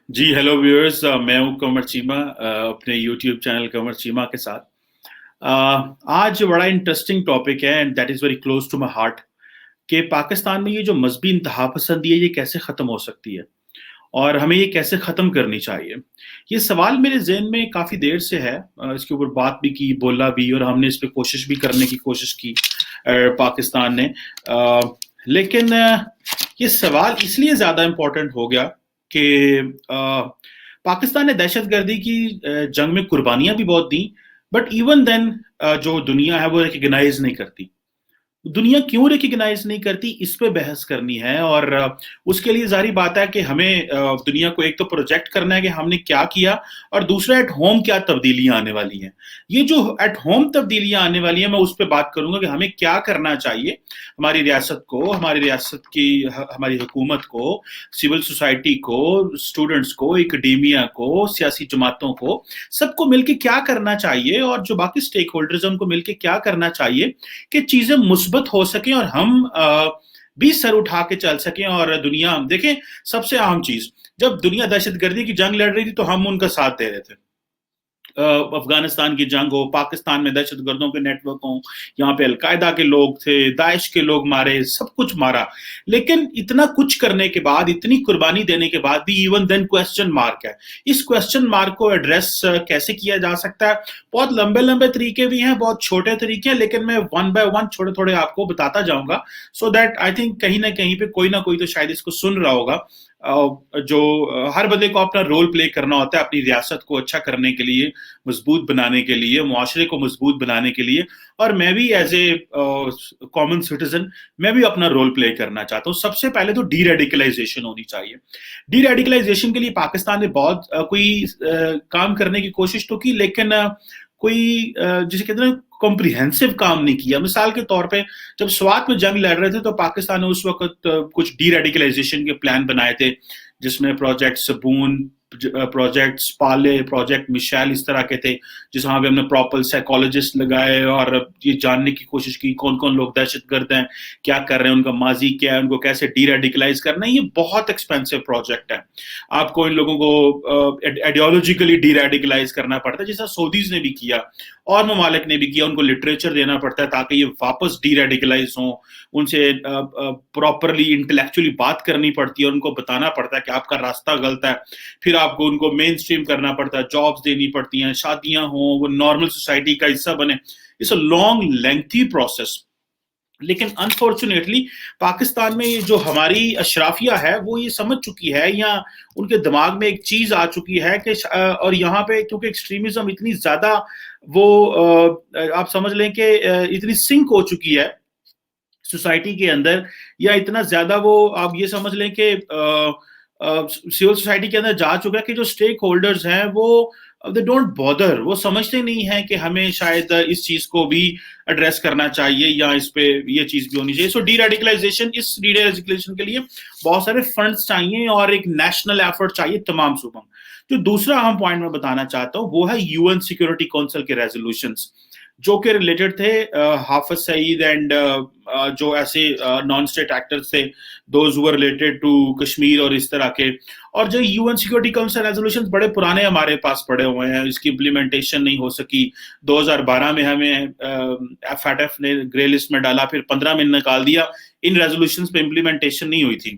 جی hello viewers, میں ہوں قمر چیمہ اپنے یوٹیوب چینل قمر چیمہ کے ساتھ۔ آج بڑا انٹرسٹنگ ٹاپک ہے and that is very close to my heart کہ پاکستان میں یہ جو مذہبی انتہا پسندی ہے یہ کیسے ختم ہو سکتی ہے اور ہمیں یہ کیسے ختم کرنی چاہیے۔ یہ سوال میرے ذہن میں کافی دیر سے ہے، اس کے اوپر بات بھی کی، بولا بھی، اور ہم نے اس پہ کوشش بھی کرنے کی کوشش کی پاکستان نے۔ لیکن یہ سوال اس لیے زیادہ امپورٹنٹ ہو گیا کہ پاکستان نے دہشت گردی کی جنگ میں قربانیاں بھی بہت دیں، بٹ ایون دین جو دنیا ہے وہ ریکگنائز نہیں کرتی۔ دنیا کیوں ریکگنائز نہیں کرتی، اس پہ بحث کرنی ہے، اور اس کے لیے ظاہری بات ہے کہ ہمیں دنیا کو ایک تو پروجیکٹ کرنا ہے کہ ہم نے کیا کیا، اور دوسرا ایٹ ہوم کیا تبدیلیاں آنے والی ہیں۔ یہ جو ایٹ ہوم تبدیلیاں آنے والی ہیں میں اس پہ بات کروں گا کہ ہمیں کیا کرنا چاہیے، ہماری ریاست کو، ہماری ریاست کی، ہماری حکومت کو، سول سوسائٹی کو، اسٹوڈنٹس کو، اکیڈیمیا کو، سیاسی جماعتوں کو، سب کو مل کے کیا کرنا چاہیے، اور جو باقی اسٹیک ہولڈرز ہیں ان کو مل کے کیا کرنا چاہیے کہ چیزیں مثبت ہو سکیں اور ہم بھی سر اٹھا کے چل سکیں۔ اور دنیا دیکھیں، سب سے اہم چیز، جب دنیا دہشت گردی کی جنگ لڑ رہی تھی تو ہم ان کا ساتھ دے رہے تھے۔ افغانستان کی جنگ ہو، پاکستان میں دہشت گردوں کے نیٹ ورک ہوں، یہاں پہ القاعدہ کے لوگ تھے، داعش کے لوگ مارے، سب کچھ مارا، لیکن اتنا کچھ کرنے کے بعد، اتنی قربانی دینے کے بعد بھی ایون دین کوسچن مارک ہے۔ اس کوسچن مارک کو ایڈریس کیسے کیا جا سکتا ہے؟ بہت لمبے لمبے طریقے بھی ہیں، بہت چھوٹے طریقے ہیں، لیکن میں ون بائی ون چھوٹے تھوڑے آپ کو بتاتا جاؤں گا، سو دیٹ آئی تھنک کہیں نہ کہیں پہ کوئی نہ کوئی تو شاید اس کو سن رہا ہوگا۔ جو ہر بندے کو اپنا رول پلے کرنا ہوتا ہے اپنی ریاست کو اچھا کرنے کے لیے، مضبوط بنانے کے لیے، معاشرے کو مضبوط بنانے کے لیے، اور میں بھی ایز اے کامن سٹیزن میں بھی اپنا رول پلے کرنا چاہتا ہوں۔ سب سے پہلے تو ڈی ریڈیکلائزیشن ہونی چاہیے۔ ڈی ریڈیکلائزیشن کے لیے پاکستان نے بہت کوئی کام کرنے کی کوشش تو کی، لیکن کوئی جسے کہتے ہیں کمپریہنسو کام نہیں کیا۔ مثال کے طور پہ جب سوات میں جنگ لڑ رہے تھے تو پاکستان نے اس وقت کچھ ڈی ریڈیکلائزیشن کے پلان بنائے تھے، جس میں پروجیکٹ سبون، پروجیکٹ پالے، پروجیکٹ مشیل، اس طرح کے تھے، جہاں پہ ہم نے پراپر سائیکالوجسٹ لگائے اور یہ جاننے کی کوشش کی کون کون لوگ دہشت گرد ہیں، کیا کر رہے ہیں، ان کا ماضی کیا ہے، ان کو کیسے ڈی ریڈیکلائز کرنا ہے۔ یہ بہت ایکسپینسو پروجیکٹ ہے، آپ کو ان لوگوں کو آئیڈیالوجیکلی ڈی ریڈیکلائز کرنا پڑتا ہے، جیسا سعودیز نے بھی کیا اور ممالک نے بھی کیا۔ ان کو لٹریچر دینا پڑتا ہے تاکہ یہ واپس ڈی ریڈیکلائز ہوں، ان سے پراپرلی انٹلیکچولی بات کرنی پڑتی ہے، اور ان کو بتانا پڑتا ہے کہ آپ کا راستہ غلط ہے، پھر آپ کو ان کو مین اسٹریم کرنا پڑتا ہے، جابس دینی پڑتی ہیں، شادیاں ہوں، وہ نارمل سوسائٹی کا حصہ بنے۔ It's a long lengthy process. لیکن انفارچونیٹلی پاکستان میں جو ہماری اشرافیہ ہے وہ یہ سمجھ چکی ہے، یا ان کے دماغ میں ایک چیز آ چکی ہے کہ اور یہاں پہ کیونکہ ایکسٹریمزم اتنی زیادہ وہ آپ سمجھ لیں کہ اتنی سنک ہو چکی ہے سوسائٹی کے اندر، یا اتنا زیادہ وہ آپ یہ سمجھ لیں کہ سول سوسائٹی کے اندر جا چکا ہے کہ جو اسٹیک ہولڈرز ہیں وہ دے ڈونٹ بادر، وہ سمجھتے نہیں ہیں کہ ہمیں شاید اس چیز کو بھی ایڈریس کرنا چاہیے، یا اس پہ یہ چیز بھی ہونی چاہیے۔ سو ڈی ریڈیکلائزیشن، اس ڈی ریڈیکلائزیشن کے لیے بہت سارے فنڈز چاہیے اور ایک نیشنل ایفرٹ چاہیے تمام صوبوں میں۔ جو دوسرا اہم پوائنٹ میں بتانا چاہتا ہوں وہ ہے یو این سیکورٹی کونسل کے ریزولوشنز، جو کہ ریلیٹڈ تھے حافظ سعید اینڈ جو ایسے نان اسٹیٹ ایکٹرز تھے، those who related to Kashmir اور اس طرح کے۔ اور جو U N security council resolution بڑے پرانے ہمارے پاس پڑے ہوئے ہیں، اس کی امپلیمنٹیشن نہیں ہو سکی۔ 2012 میں ہمیں ایف ایٹ ایف نے گرے لسٹ میں ڈالا، پھر 15 میں نکال دیا، ان ریزولوشنز پہ امپلیمنٹیشن نہیں ہوئی تھی،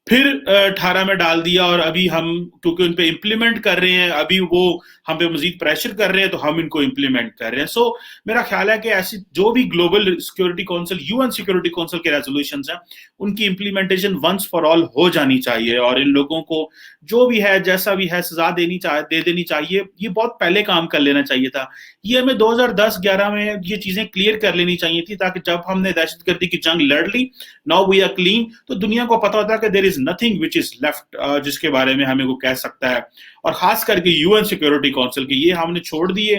پھر 18 میں ڈال دیا، اور ابھی ہم کیونکہ ان پہ امپلیمنٹ کر رہے ہیں، ابھی وہ ہم پہ مزید پریشر کر رہے ہیں تو ہم ان کو امپلیمنٹ کر رہے ہیں۔ سو میرا خیال ہے کہ ایسی جو بھی global security council, U N security council کے ریزولوشنز ہیں، ان کی امپلیمنٹیشن ونس فار آل ہو جانی چاہیے، اور ان لوگوں کو جو بھی ہے جیسا بھی ہے سزا دے دینی چاہیے۔ یہ بہت پہلے کام کر لینا چاہیے تھا، یہ ہمیں 2010-11 میں یہ چیزیں کلیئر کر لینی چاہیے تھی، تاکہ جب ہم نے دہشت گردی کی جنگ لڑ لی، ناؤ وی آر کلین، تو دنیا کو پتا ہوتا ہے کہ دیر is nothing which is left جس کے بارے میں ہمیں وہ کہہ سکتا ہے۔ اور خاص کر کے یو این سیکورٹی کونسل کے یہ ہم نے چھوڑ دیے،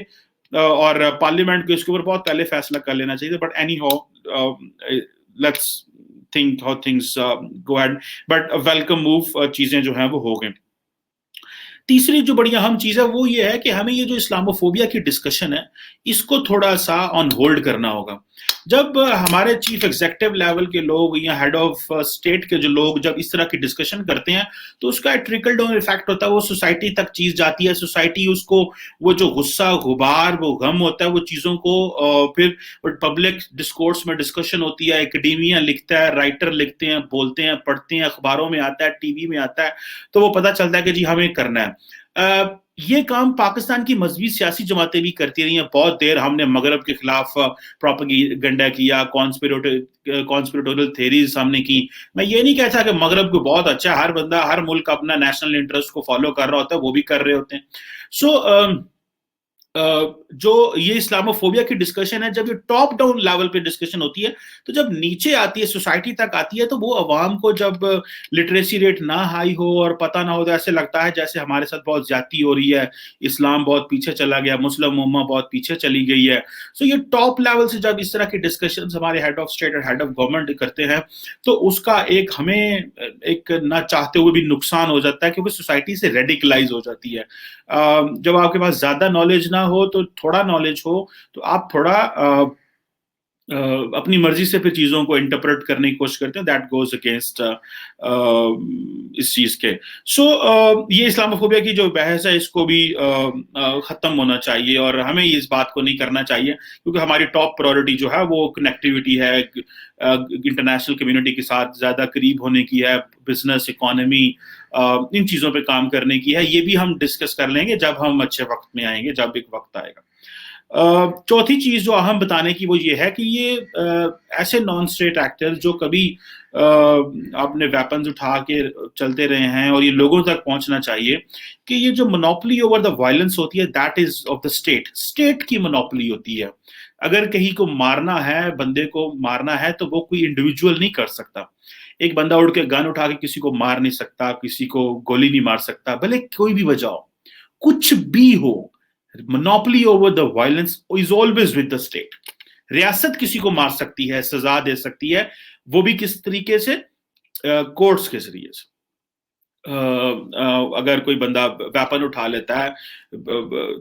اور پارلیمنٹ کو اس کے اوپر بہت پہلے فیصلہ کر لینا چاہیے، but anyhow let's think how things go ahead, but welcome move, چیزیں جو ہیں وہ ہو گئیں۔ تیسری جو بڑی اہم چیز ہے وہ یہ ہے کہ ہمیں یہ جو اسلاموفوبیا کی ڈسکشن ہے اس کو تھوڑا سا آن ہولڈ کرنا ہوگا۔ جب ہمارے چیف ایگزیکٹو لیول کے لوگ یا ہیڈ آف اسٹیٹ کے جو لوگ جب اس طرح کی ڈسکشن کرتے ہیں تو اس کا ایک ٹریکل ڈاؤن افیکٹ ہوتا ہے، وہ سوسائٹی تک چیز جاتی ہے، سوسائٹی اس کو وہ جو غصہ غبار وہ غم ہوتا ہے وہ چیزوں کو پھر پبلک ڈسکورس میں ڈسکشن ہوتی ہے، اکیڈیمیا لکھتا ہے، رائٹر لکھتے ہیں، بولتے ہیں، پڑھتے ہیں، اخباروں میں آتا ہے، ٹی وی میں آتا ہے، تو وہ پتہ چلتا ہے کہ جی ہمیں کرنا ہے۔ یہ کام پاکستان کی مذہبی سیاسی جماعتیں بھی کرتی رہی ہیں، بہت دیر ہم نے مغرب کے خلاف پروپیگنڈا کیا، کانسپیریٹوریل تھیریز ہم نے کی۔ میں یہ نہیں کہتا کہ مغرب کو بہت اچھا، ہر بندہ ہر ملک اپنا نیشنل انٹرسٹ کو فالو کر رہا ہوتا ہے، وہ بھی کر رہے ہوتے ہیں۔ سو جو یہ اسلاموفوبیا کی ڈسکشن ہے، جب یہ ٹاپ ڈاؤن لیول پہ ڈسکشن ہوتی ہے تو جب نیچے آتی ہے، سوسائٹی تک آتی ہے، تو وہ عوام کو جب لٹریسی ریٹ نہ ہائی ہو اور پتہ نہ ہو تو ایسے لگتا ہے جیسے ہمارے ساتھ بہت زیادتی ہو رہی ہے، اسلام بہت پیچھے چلا گیا، مسلم امہ بہت پیچھے چلی گئی ہے۔ سو یہ ٹاپ لیول سے جب اس طرح کی ڈسکشنز ہمارے ہیڈ آف اسٹیٹ اور ہیڈ آف گورنمنٹ کرتے ہیں تو اس کا ایک ہمیں ایک نہ چاہتے ہوئے بھی نقصان ہو جاتا ہے، کیونکہ سوسائٹی سے ریڈیکلائز ہو جاتی ہے۔ جب آپ کے پاس زیادہ نالج نہ ہو تو تھوڑا نالج ہو تو آپ تھوڑا اپنی مرضی سے پھر چیزوں کو انٹرپریٹ کرنے کی کوشش کرتے ہیں، دیٹ گوز اگینسٹ اس چیز کے۔ سو یہ اسلاموفوبیا کی جو بحث ہے اس کو بھی ختم ہونا چاہیے، اور ہمیں اس بات کو نہیں کرنا چاہیے، کیونکہ ہماری ٹاپ پرائورٹی جو ہے وہ کنیکٹیوٹی ہے، انٹرنیشنل کمیونٹی کے ساتھ زیادہ قریب ہونے کی ہے، بزنس، اکانومی، ان چیزوں پہ کام کرنے کی ہے۔ یہ بھی ہم ڈسکس کر لیں گے جب ہم اچھے وقت میں آئیں گے، جب ایک وقت آئے گا۔ چوتھی چیز جو اہم بتانے کی وہ یہ ہے کہ یہ ایسے نان اسٹیٹ ایکٹر جو کبھی اپنے ویپنز اٹھا کے چلتے رہے ہیں، اور یہ لوگوں تک پہنچنا چاہیے کہ یہ جو منوپلی اوور دا وائلنس ہوتی ہے، that is of the state, state کی منوپلی ہوتی ہے۔ اگر کہیں کو مارنا ہے، بندے کو مارنا ہے، تو وہ کوئی انڈیویجول نہیں کر سکتا۔ ایک بندہ اڑ کے گن اٹھا کے کسی کو مار نہیں سکتا، کسی کو گولی نہیں مار سکتا، بھلے کوئی بھی وجہ ہو، کچھ بھی ہو۔ monopoly over the violence is always with the state۔ ریاست کسی کو مار سکتی ہے، سزا دے سکتی ہے، وہ بھی کس طریقے سے؟ کورٹس کے ذریعے سے۔ اگر کوئی بندہ ویپن اٹھا لیتا ہے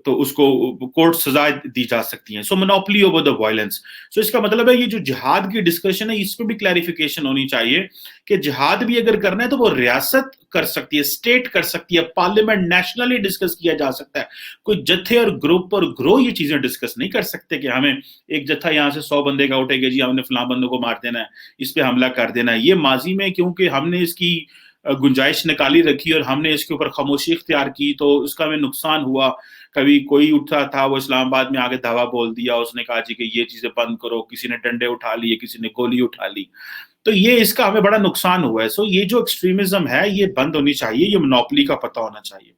تو اس کو کورٹ سزا دی جا سکتی ہیں۔ سو منوپلی اوور دا وائلنس۔ سو اس کا مطلب ہے یہ جو جہاد کی ڈسکشن ہے اس پہ بھی کلیریفیکیشن ہونی چاہیے کہ جہاد بھی اگر کرنا ہے تو وہ ریاست کر سکتی ہے، اسٹیٹ کر سکتی ہے، پارلیمنٹ نیشنلی ڈسکس کیا جا سکتا ہے۔ کوئی جتھے اور گروپ اور گروہ یہ چیزیں ڈسکس نہیں کر سکتے کہ ہمیں ایک جتھا یہاں سے 100 بندے کا اٹھے گا، جی ہم نے فلاں بندوں کو مار دینا ہے، اس پہ حملہ کر دینا ہے۔ یہ ماضی میں کیونکہ ہم نے اس کی گنجائش نکالی رکھی اور ہم نے اس کے اوپر خاموشی اختیار کی تو اس کا ہمیں نقصان ہوا۔ کبھی کوئی اٹھا تھا، وہ اسلام آباد میں آگے دعویٰ بول دیا، اس نے کہا جی کہ یہ چیزیں بند کرو، کسی نے ڈنڈے اٹھا لیے، کسی نے گولی اٹھا لی، تو یہ اس کا ہمیں بڑا نقصان ہوا ہے۔ سو یہ جو ایکسٹریمزم ہے یہ بند ہونی چاہیے، یہ منوپلی کا پتہ ہونا چاہیے۔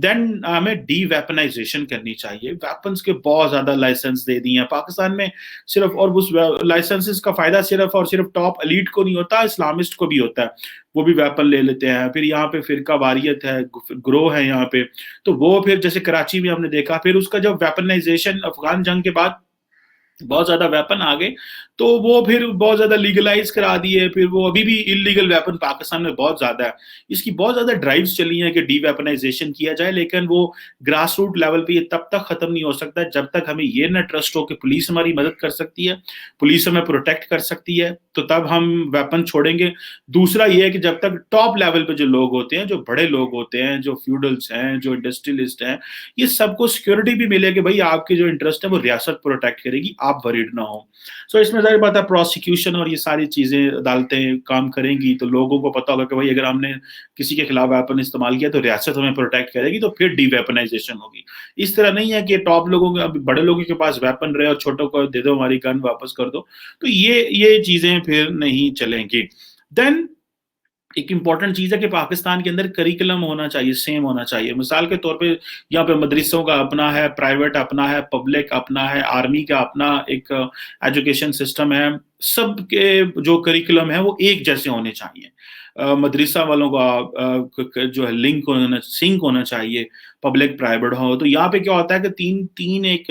دین ہمیں ڈی ویپنائزیشن کرنی چاہیے۔ ویپنز کے بہت زیادہ لائسنس دے دی ہیں پاکستان میں صرف، اور اس لائسنسز کا فائدہ صرف اور صرف ٹاپ ایلیٹ کو نہیں ہوتا، اسلامسٹ کو بھی ہوتا ہے، وہ بھی ویپن لے لیتے ہیں۔ پھر یہاں پہ فرقہ واریت ہے، گروہ ہے یہاں پہ، تو وہ پھر جیسے کراچی میں ہم نے دیکھا، پھر اس کا جب ویپنائزیشن افغان جنگ کے بعد بہت زیادہ ویپن آ گئے تو وہ پھر بہت زیادہ لیگلائز کرا دیے، پھر وہ ابھی بھی انلیگل ویپن پاکستان میں بہت زیادہ ہے۔ اس کی بہت زیادہ ڈرائیوز چلی ہیں کہ ڈی ویپنائزیشن کیا جائے، لیکن وہ گراس روٹ لیول پہ یہ تب تک ختم نہیں ہو سکتا جب تک ہمیں یہ نہ ٹرسٹ ہو کہ پولیس ہماری مدد کر سکتی ہے، پولیس ہمیں پروٹیکٹ کر سکتی ہے، تو تب ہم ویپن چھوڑیں گے۔ دوسرا یہ ہے کہ جب تک ٹاپ لیول پہ جو لوگ ہوتے ہیں، جو بڑے لوگ ہوتے ہیں، جو فیوڈلز ہیں، جو انڈسٹریلسٹ ہیں، یہ سب کو سیکورٹی بھی ملے کہ بھائی آپ کے جو انٹرسٹ ہے وہ ریاست پروٹیکٹ کرے گی، آپ وریڈ نہ ہو۔ سو اس میں ظاہر بات ہے پروسیکیوشن اور یہ ساری چیزیں عدالتیں کام کریں گی تو لوگوں کو پتا ہوگا کہ بھائی اگر ہم نے کسی کے خلاف ویپن استعمال کیا تو ریاست ہمیں پروٹیکٹ کرے گی، تو پھر ڈی ویپنائزیشن ہوگی۔ اس طرح نہیں ہے کہ ٹاپ لوگوں کے، بڑے لوگوں کے پاس ویپن رہے اور چھوٹوں کو دے دو ہماری گن واپس کر دو، تو یہ چیزیں پھر نہیں چلیں گی۔ دین ایک امپورٹنٹ چیز ہے کہ پاکستان کے اندر کریکلم ہونا چاہیے، سیم ہونا چاہیے۔ مثال کے طور پہ یہاں پہ مدرسوں کا اپنا ہے، پرائیویٹ اپنا ہے، پبلک اپنا ہے، آرمی کا اپنا ایک ایجوکیشن سسٹم ہے۔ سب کے جو کریکلم ہے وہ ایک جیسے ہونے چاہیے۔ مدرسہ والوں کا جو ہے سنک ہونا چاہیے، پبلک پرائیویٹ ہو۔ تو یہاں پہ کیا ہوتا ہے کہ تین ایک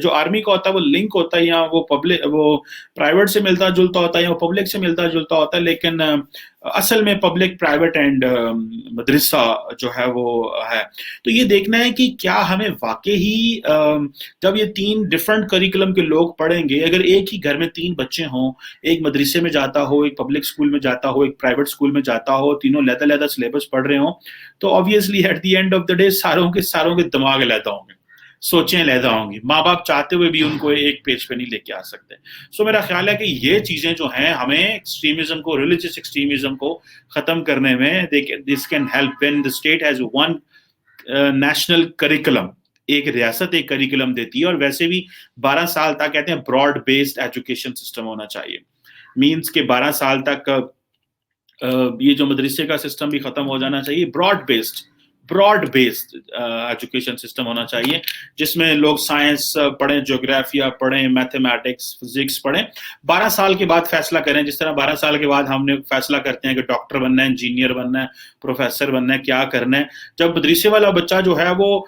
جو آرمی کا ہوتا ہے وہ لنک ہوتا ہے، یا وہ پبلک وہ پرائیویٹ سے ملتا جلتا ہوتا ہے، یا وہ پبلک سے ملتا جلتا ہوتا ہے، لیکن اصل میں پبلک پرائیویٹ اینڈ مدرسہ جو ہے وہ ہے. تو یہ دیکھنا ہے کہ کیا ہمیں واقعی جب یہ 3 ڈفرنٹ کریکولم کے لوگ پڑھیں گے, اگر ایک ہی گھر میں 3 بچے ہوں, ایک مدرسے میں جاتا ہو, ایک پبلک اسکول میں جاتا ہو, ایک پرائیویٹ اسکول میں جاتا ہو, تینوں علیحدہ علیحدہ سلیبس پڑھ رہے ہوں, تو obviously at the end of the day ساروں کے دماغ علیحدہ ہوں گے, سوچیں علیحدہ ہوں گی, ماں باپ چاہتے ہوئے بھی ان کو ایک پیج پہ نہیں لے کے آ سکتے. سو میرا خیال ہے کہ یہ چیزیں جو ہیں ہمیں ایکسٹریمزم کو, ریلیجس ایکسٹریمزم کو ختم کرنے میں this can help when the state has one national curriculum. ایک ریاست ایک کریکولم دیتی ہے, اور ویسے بھی 12 سال تک کہتے ہیں براڈ بیسڈ ایجوکیشن سسٹم ہونا چاہیے. مینس کہ 12 سال تک یہ جو مدرسے کا سسٹم بھی ختم ہو جانا چاہیے. براڈ بیسڈ ایجوکیشن سسٹم ہونا چاہیے, جس میں لوگ سائنس پڑھیں, جغرافیہ پڑھیں, میتھمیٹکس, فزکس پڑھیں. 12 سال کے بعد فیصلہ کریں, جس طرح 12 سال کے بعد ہم نے فیصلہ کرتے ہیں کہ ڈاکٹر بننا ہے, انجینئر بننا ہے, پروفیسر بننا ہے, کیا کرنا ہے. جب مدرسے والا بچہ جو ہے وہ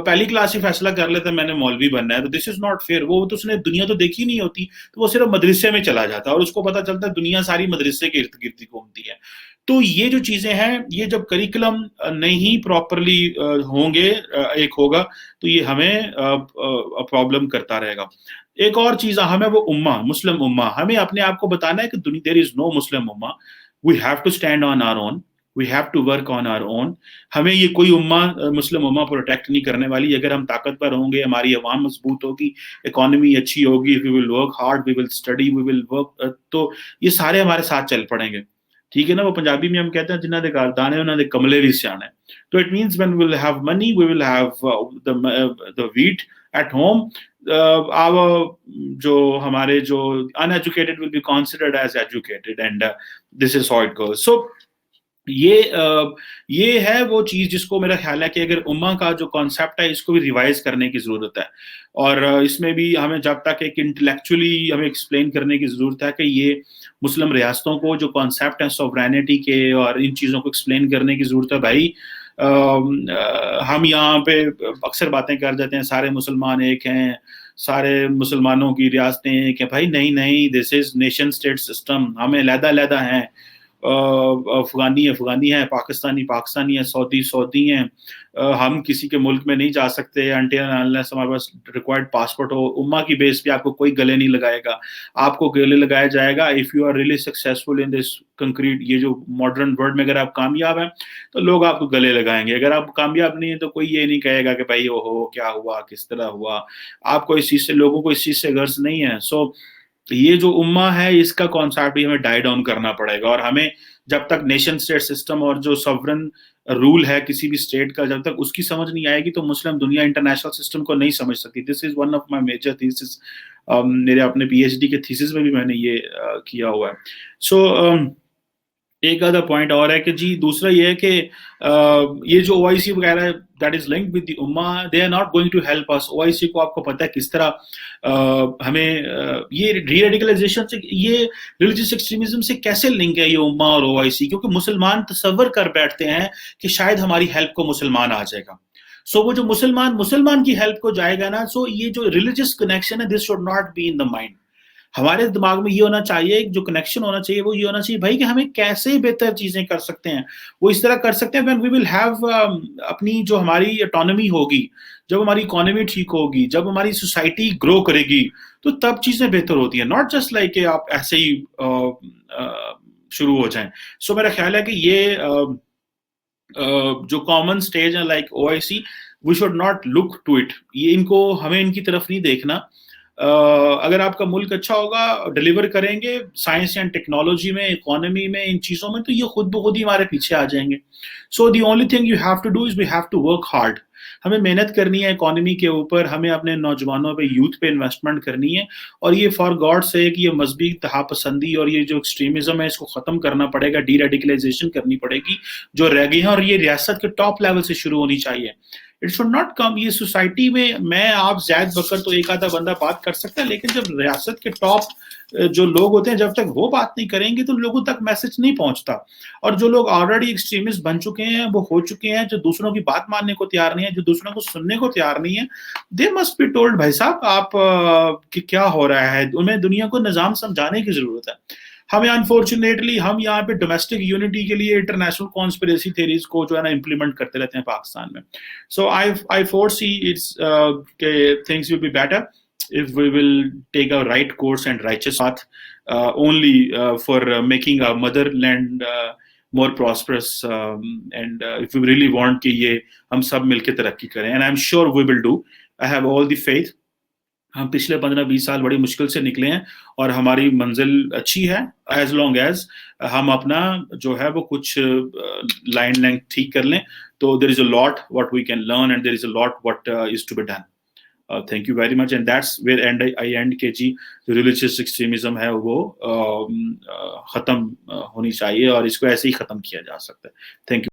پہلی کلاس ہی فیصلہ کر لیتا ہے میں نے مولوی بننا ہے, تو دس از ناٹ فیئر. وہ تو اس نے دنیا تو دیکھی نہیں ہوتی, تو وہ صرف مدرسے میں چلا جاتا ہے اور اس کو پتہ چلتا ہے دنیا ساری مدرسے کے ارد گرد گھومتی ہے. تو یہ جو چیزیں ہیں, یہ جب کریکولم نہیں پراپرلی ہوں گے, ایک ہوگا, تو یہ ہمیں پرابلم کرتا رہے گا. ایک اور چیز اہم ہے, وہ امہ, مسلم امہ. ہمیں اپنے آپ کو بتانا ہے کہ دیر از no Muslim ummah. We have to stand on our own, we have to work on our own. ہمیں یہ کوئی امہ, مسلم امہ پروٹیکٹ نہیں کرنے والی. اگر ہم طاقتور ہوں گے, ہماری عوام مضبوط ہوگی, اکانومی اچھی ہوگی, we will work hard, we will study, we will work, تو یہ سارے ہمارے ساتھ چل پڑیں گے. ٹھیک ہے نا, وہ پنجابی میں ہم کہتے ہیں جنہاں دے گھر دانے انہاں دے کملے بھی سیانے. تو it means when we will have money, we will have the wheat at home. جو ہمارے جو uneducated will be considered as educated, and this is how it goes. So یہ ہے وہ چیز جس کو میرا خیال ہے کہ اگر امہ کا جو کانسیپٹ ہے اس کو بھی ریوائز کرنے کی ضرورت ہے, اور اس میں بھی ہمیں جب تک ایک انٹلیکچولی ہمیں ایکسپلین کرنے کی ضرورت ہے کہ یہ مسلم ریاستوں کو جو کانسیپٹ ہیں سوورینٹی کے اور ان چیزوں کو ایکسپلین کرنے کی ضرورت ہے. بھائی ہم یہاں پہ اکثر باتیں کر جاتے ہیں سارے مسلمان ایک ہیں, سارے مسلمانوں کی ریاستیں ایک ہیں. بھائی نہیں, دس از نیشن اسٹیٹ سسٹم. ہمیں علیحدہ علیحدہ ہیں, افغانی ہے, پاکستانی ہے, سعودی ہیں. ہم کسی کے ملک میں نہیں جا سکتے انٹل انلیس ہمارے پاس ریکوائرڈ پاسپورٹ ہو. امہ کی بیس پہ آپ کو کوئی گلے نہیں لگائے گا. آپ کو گلے لگایا جائے گا if you are really successful in this concrete, یہ جو ماڈرن ورلڈ میں اگر آپ کامیاب ہیں تو لوگ آپ کو گلے لگائیں گے. اگر آپ کامیاب نہیں ہیں تو کوئی یہ نہیں کہے گا کہ بھائی اوہو کیا ہوا, کس طرح ہوا. آپ کو اس چیز سے, لوگوں کو اس چیز سے غرض نہیں ہے. سو یہ جو امہ ہے اس کا کانسیپٹ بھی ہمیں ڈائی ڈاؤن کرنا پڑے گا, اور ہمیں جب تک نیشن اسٹیٹ سسٹم اور جو سوورن رول ہے کسی بھی اسٹیٹ کا جب تک اس کی سمجھ نہیں آئے گی تو مسلم دنیا انٹرنیشنل سسٹم کو نہیں سمجھ سکتی. This is one of my major theses. میرے اپنے پی ایچ ڈی کے تھیسز میں بھی میں نے یہ کیا ہوا ہے. سو ایک آدھا پوائنٹ اور ہے کہ جی دوسرا یہ ہے کہ یہ جو او آئی سی وغیرہ ہے that is linked with the امہ, they are not going to help us. O I C کو آپ کو پتہ ہے کس طرح ہمیں یہ ری ریڈیکلائزیشن سے, یہ ریلیجیس ایکسٹریمزم سے کیسے لنک ہے یہ امہ اور او آئی سی, کیونکہ مسلمان تصور کر بیٹھتے ہیں کہ شاید ہماری ہیلپ کو مسلمان آ جائے گا. سو وہ جو مسلمان کی ہیلپ کو جائے گا نا, سو یہ جو ریلیجیس کنیکشن ہے this should not be in the mind. ہمارے دماغ میں یہ ہونا چاہیے, جو کنیکشن ہونا چاہیے وہ یہ ہونا چاہیے بھائی کہ ہمیں کیسے بہتر چیزیں کر سکتے ہیں. وہ اس طرح کر سکتے ہیں when we will have اپنی جو ہماری اٹانومی ہوگی, جب ہماری اکانومی ٹھیک ہوگی, جب ہماری سوسائٹی گرو کرے گی تو تب چیزیں بہتر ہوتی ہیں. ناٹ جسٹ لائک کہ آپ ایسے ہی شروع ہو جائیں. سو میرا خیال ہے کہ یہ جو کامن سٹیج ہے like O I C, we should not look to it. یہ ان کو ہمیں ان کی طرف نہیں دیکھنا. اگر آپ کا ملک اچھا ہوگا, ڈلیور کریں گے سائنس اینڈ ٹیکنالوجی میں, اکانومی میں, ان چیزوں میں, تو یہ خود بخود ہی ہمارے پیچھے آ جائیں گے. So the only thing you have to do is we have to work hard. ہمیں محنت کرنی ہے اکانومی کے اوپر, ہمیں اپنے نوجوانوں پہ, یوتھ پہ انویسٹمنٹ کرنی ہے, اور یہ فار گاڈ سے کہ یہ مذہبی تہا پسندی اور یہ جو ایکسٹریمزم ہے اس کو ختم کرنا پڑے گا, ڈی ریڈیکلائزیشن کرنی پڑے گی جو رہ گئی ہیں, اور یہ ریاست کے ٹاپ لیول سے شروع ہونی چاہیے. It should not come. یہ سوسائٹی میں آپ زید بکر تو ایک آدھا بندہ بات کر سکتا ہے, لیکن جب ریاست کے ٹاپ جو لوگ ہوتے ہیں جب تک وہ بات نہیں کریں گے تو لوگوں تک میسج نہیں پہنچتا. اور جو لوگ آلریڈی ایکسٹریمسٹ بن چکے ہیں, وہ ہو چکے ہیں, جو دوسروں کی بات ماننے کو تیار نہیں ہے, جو دوسروں کو سننے کو تیار نہیں ہے, دے مسٹ بی ٹولڈ بھائی صاحب آپ کہ کیا ہو رہا ہے. انہیں دنیا کو نظام سمجھانے کی ضرورت ہے. ہمیں انفارچونیٹلی ہم یہاں پہ ڈومیسٹک یونٹی کے لیے انٹرنیشنل کانسپریسی تھیریز کو جو ہے نا امپلیمنٹ کرتے رہتے ہیں پاکستان میں. So I foresee it's کہ things will be better if we will take a right course and righteous path only for making our motherland more prosperous, and if we really want کہ یہ ہم سب مل کے ترقی کریں, and I'm sure we will do. I have all the faith. ہم پچھلے 15-20 سال بڑی مشکل سے نکلے ہیں اور ہماری منزل اچھی ہے, ایز لانگ ایز ہم اپنا جو ہے وہ کچھ لائن لینتھ ٹھیک کر لیں. تو there is a lot what we can learn and there is a lot what is to be done. Thank you very much, and that's where I end کہ جی جو ریلیجیس ایکسٹریمزم ہے وہ ختم ہونی چاہیے اور اس کو ایسے ہی ختم کیا جا سکتا ہے. Thank you.